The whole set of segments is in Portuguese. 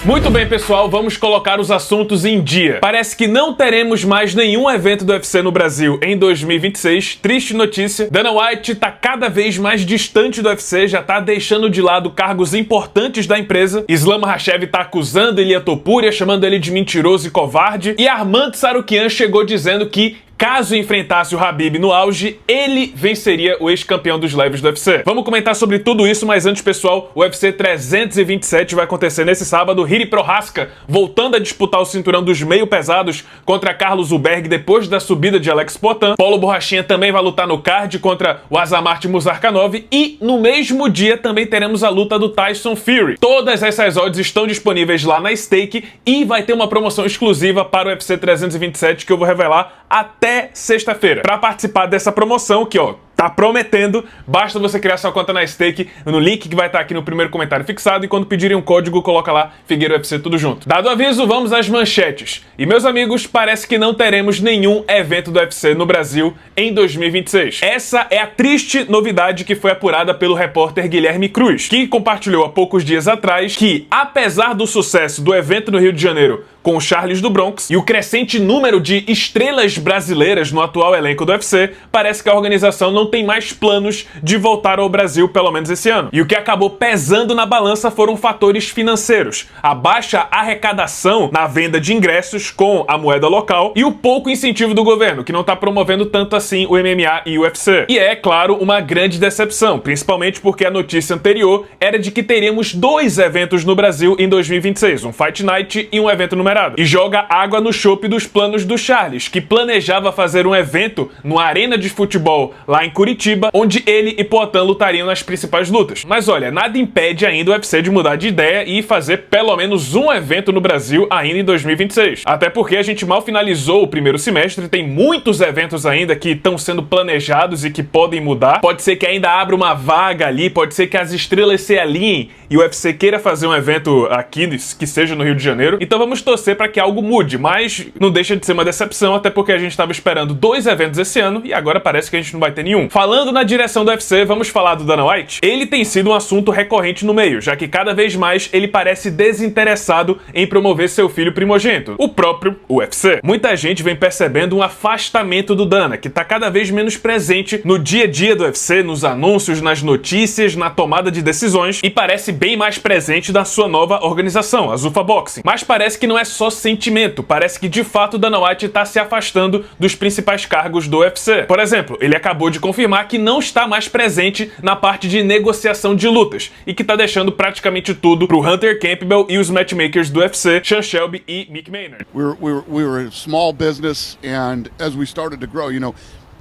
Muito bem, pessoal, vamos colocar os assuntos em dia. Parece que não teremos mais nenhum evento do UFC no Brasil em 2026. Triste notícia. Dana White tá cada vez mais distante do UFC, já tá deixando de lado cargos importantes da empresa. Islam Makhachev tá acusando Ilia Topuria, chamando ele de mentiroso e covarde. E Arman Tsarukyan chegou dizendo que caso enfrentasse o Khabib no auge, ele venceria o ex-campeão dos leves do UFC. Vamos comentar sobre tudo isso, mas antes, pessoal, o UFC 327 vai acontecer nesse sábado. Jiri Prochazka voltando a disputar o cinturão dos meio pesados contra Carlos Ulberg depois da subida de Alex Poatan. Paulo Borrachinha também vai lutar no card contra o Azamat Muzarkanov e no mesmo dia também teremos a luta do Tyson Fury. Todas essas odds estão disponíveis lá na Stake e vai ter uma promoção exclusiva para o UFC 327 que eu vou revelar até sexta-feira. Para participar dessa promoção, que tá prometendo, basta você criar sua conta na Stake no link que vai estar aqui no primeiro comentário fixado e quando pedirem um código, coloca lá Figueira UFC tudo junto. Dado o aviso, vamos às manchetes. E meus amigos, parece que não teremos nenhum evento do UFC no Brasil em 2026. Essa é a triste novidade que foi apurada pelo repórter Guilherme Cruz, que compartilhou há poucos dias atrás que, apesar do sucesso do evento no Rio de Janeiro com o Charles do Bronx e o crescente número de estrelas brasileiras no atual elenco do UFC, parece que a organização não tem mais planos de voltar ao Brasil, pelo menos esse ano. E o que acabou pesando na balança foram fatores financeiros, a baixa arrecadação na venda de ingressos com a moeda local e o pouco incentivo do governo, que não está promovendo tanto assim o MMA e o UFC. E é, claro, uma grande decepção, principalmente porque a notícia anterior era de que teríamos 2 eventos no Brasil em 2026, um Fight Night e um evento numerado. E joga água no chope dos planos do Charles, que planejava fazer um evento numa arena de futebol lá em Curitiba, onde ele e Poatan lutariam nas principais lutas. Mas olha, nada impede ainda o UFC de mudar de ideia e fazer pelo menos um evento no Brasil ainda em 2026. Até porque a gente mal finalizou o primeiro semestre, tem muitos eventos ainda que estão sendo planejados e que podem mudar. Pode ser que ainda abra uma vaga ali, pode ser que as estrelas se alinhem e o UFC queira fazer um evento aqui, que seja no Rio de Janeiro. Então vamos torcer para que algo mude, mas não deixa de ser uma decepção, até porque a gente estava esperando 2 eventos esse ano e agora parece que a gente não vai ter nenhum. Falando na direção do UFC, vamos falar do Dana White? Ele tem sido um assunto recorrente no meio, já que cada vez mais ele parece desinteressado em promover seu filho primogênito, o próprio UFC. Muita gente vem percebendo um afastamento do Dana, que está cada vez menos presente no dia a dia do UFC, nos anúncios, nas notícias, na tomada de decisões e parece bem mais presente na sua nova organização, a Zuffa Boxing. Mas parece que não é só sentimento, parece que de fato Dana White está se afastando dos principais cargos do UFC. Por exemplo, ele acabou de confirmar que não está mais presente na parte de negociação de lutas e que está deixando praticamente tudo pro Hunter Campbell e os matchmakers do UFC, Sean Shelby e Mick Maynard. We were a small business, and as we started to grow,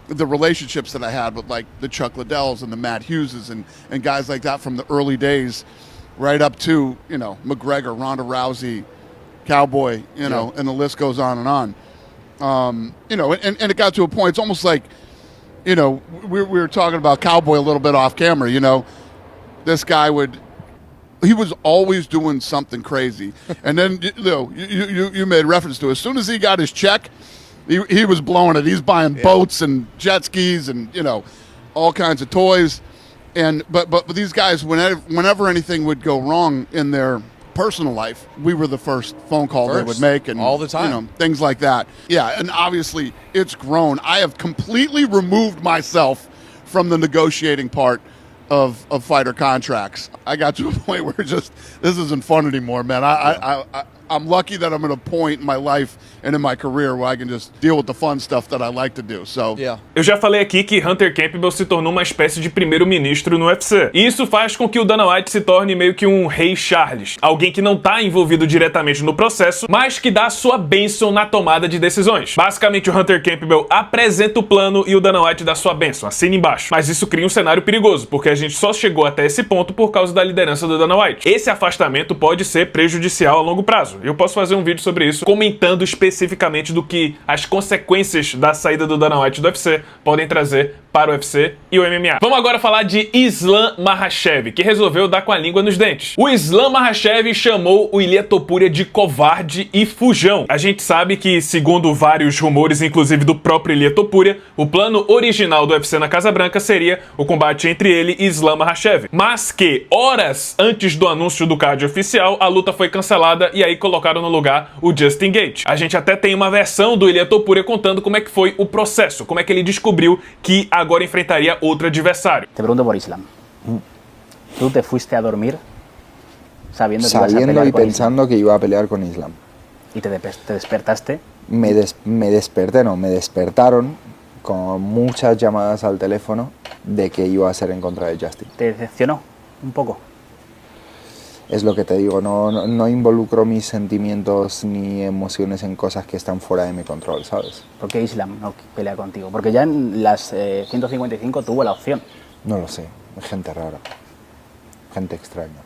the relationships that I had with like the Chuck Liddells and the Matt Hugheses and guys like that from the early days right up to, McGregor, Ronda Rousey, Cowboy, and the list goes on and on. And it got to a point, it's almost like, we were talking about Cowboy a little bit off camera, this guy he was always doing something crazy. And then, you made reference to it. As soon as he got his check, he was blowing it. He's buying boats and jet skis and, all kinds of toys. But these guys, whenever anything would go wrong in their personal life, we were the first phone call they would make, and all the time, things like that. Yeah, and obviously it's grown. I have completely removed myself from the negotiating part of fighter contracts. I got to a point where this isn't fun anymore, man. I'm lucky that I'm at a point in my life and in my career where I can just deal with the fun stuff that I like to do. So, yeah. Eu já falei aqui que Hunter Campbell se tornou uma espécie de primeiro-ministro no UFC. E isso faz com que o Dana White se torne meio que um rei Charles. Alguém que não tá envolvido diretamente no processo, mas que dá a sua bênção na tomada de decisões. Basicamente, o Hunter Campbell apresenta o plano e o Dana White dá sua bênção, assina embaixo. Mas isso cria um cenário perigoso, porque a gente só chegou até esse ponto por causa da liderança do Dana White. Esse afastamento pode ser prejudicial a longo prazo. Eu posso fazer um vídeo sobre isso, comentando especificamente do que as consequências da saída do Dana White do UFC podem trazer para o UFC e o MMA. Vamos agora falar de Islam Makhachev, que resolveu dar com a língua nos dentes. O Islam Makhachev chamou o Ilia Topuria de covarde e fujão. A gente sabe que, segundo vários rumores, inclusive do próprio Ilia Topuria, o plano original do UFC na Casa Branca seria o combate entre ele e Islam Makhachev, mas que horas antes do anúncio do card oficial, a luta foi cancelada e aí colocaram no lugar o Justin Gaethje. A gente até tem uma versão do Ilia Topuria contando como é que foi o processo, como é que ele descobriu que agora enfrentaria outro adversário. Te pregunto por Islam. ¿Tú te fuiste a dormir sabiendo que ibas a Sabiendo pelear y con pensando que iba a pelear con Islam. Islam? ¿Y te despertaste? Me desperté, no, me despertaron con muchas llamadas al teléfono de que iba a ser en contra de Justin. ¿Te decepcionó un poco? Es lo que te digo, no involucro mis sentimientos ni emociones en cosas que están fuera de mi control, ¿sabes? ¿Por qué Islam no pelea contigo? Porque ya en las 155 tuvo la opción. No lo sé, gente rara, gente extraña,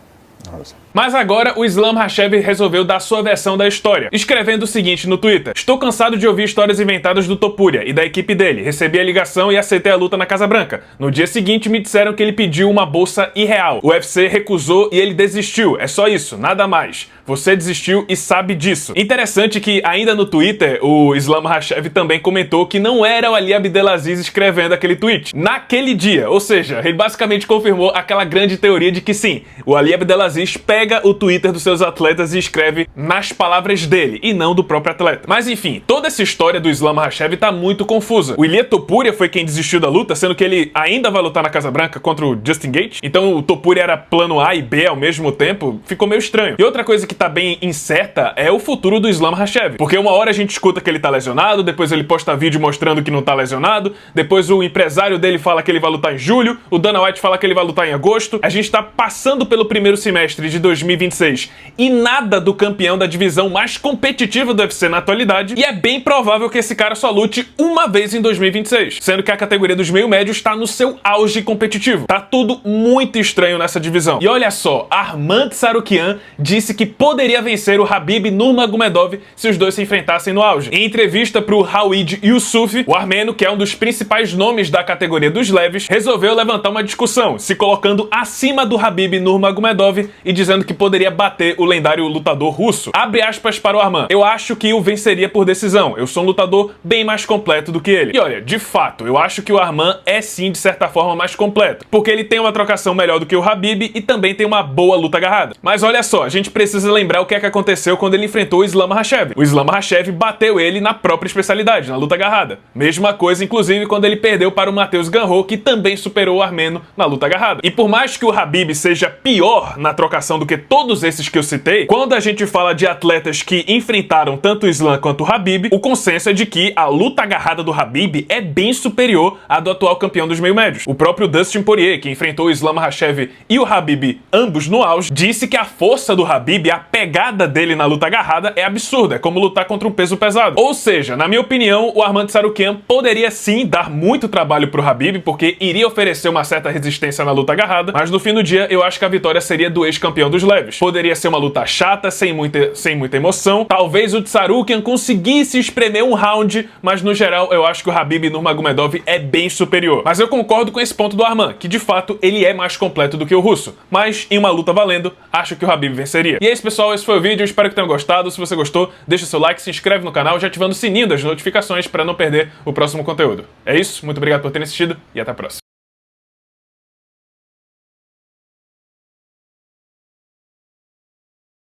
no lo sé. Mas agora o Islam Makhachev resolveu dar sua versão da história, escrevendo o seguinte no Twitter: "Estou cansado de ouvir histórias inventadas do Topuria e da equipe dele. Recebi a ligação e aceitei a luta na Casa Branca. No dia seguinte me disseram que ele pediu uma bolsa irreal. O UFC recusou e ele desistiu. É só isso, nada mais. Você desistiu e sabe disso." Interessante que ainda no Twitter o Islam Makhachev também comentou que não era o Ali Abdelaziz escrevendo aquele tweet naquele dia, ou seja, ele basicamente confirmou aquela grande teoria de que sim, o Ali Abdelaziz pega o Twitter dos seus atletas e escreve nas palavras dele, e não do próprio atleta. Mas enfim, toda essa história do Islam Makhachev tá muito confusa. O Ilia Topuria foi quem desistiu da luta, sendo que ele ainda vai lutar na Casa Branca contra o Justin Gaethje. Então o Topuria era plano A e B ao mesmo tempo, ficou meio estranho. E outra coisa que tá bem incerta é o futuro do Islam Makhachev, porque uma hora a gente escuta que ele tá lesionado, depois ele posta vídeo mostrando que não tá lesionado, depois o empresário dele fala que ele vai lutar em julho, o Dana White fala que ele vai lutar em agosto. A gente tá passando pelo primeiro semestre de 2026 e nada do campeão da divisão mais competitiva do UFC na atualidade, e é bem provável que esse cara só lute uma vez em 2026, sendo que a categoria dos meio-médios está no seu auge competitivo. Tá tudo muito estranho nessa divisão. E olha só, Arman Tsarukyan disse que poderia vencer o Khabib Nurmagomedov se os dois se enfrentassem no auge. Em entrevista pro Hawid Yusuf, o armeno, que é um dos principais nomes da categoria dos leves, resolveu levantar uma discussão, se colocando acima do Khabib Nurmagomedov e dizendo que poderia bater o lendário lutador russo. Abre aspas para o Arman: "Eu acho que o venceria por decisão. Eu sou um lutador bem mais completo do que ele." E olha, de fato, eu acho que o Arman é sim, de certa forma, mais completo, porque ele tem uma trocação melhor do que o Khabib e também tem uma boa luta agarrada. Mas olha só, a gente precisa lembrar o que é que aconteceu quando ele enfrentou o Islam Makhachev. O Islam Makhachev bateu ele na própria especialidade, na luta agarrada. Mesma coisa, inclusive, quando ele perdeu para o Matheus Gamrot, que também superou o armeno na luta agarrada. E por mais que o Khabib seja pior na trocação do que todos esses que eu citei, quando a gente fala de atletas que enfrentaram tanto o Islam quanto o Khabib, o consenso é de que a luta agarrada do Khabib é bem superior à do atual campeão dos meio-médios. O próprio Dustin Poirier, que enfrentou o Islam Makhachev e o Khabib ambos no auge, disse que a força do Khabib, a pegada dele na luta agarrada é absurda, é como lutar contra um peso pesado. Ou seja, na minha opinião, o Arman Tsarukyan poderia sim dar muito trabalho pro Khabib, porque iria oferecer uma certa resistência na luta agarrada, mas no fim do dia eu acho que a vitória seria do ex-campeão dos leves. Poderia ser uma luta chata, sem muita emoção. Talvez o Tsarukyan conseguisse espremer um round, mas no geral eu acho que o Khabib Nurmagomedov é bem superior. Mas eu concordo com esse ponto do Arman, que de fato ele é mais completo do que o russo. Mas em uma luta valendo, acho que o Khabib venceria. E é isso, pessoal, esse foi o vídeo, espero que tenham gostado. Se você gostou, deixa seu like, se inscreve no canal, já ativando o sininho das notificações para não perder o próximo conteúdo. É isso, muito obrigado por terem assistido e até a próxima.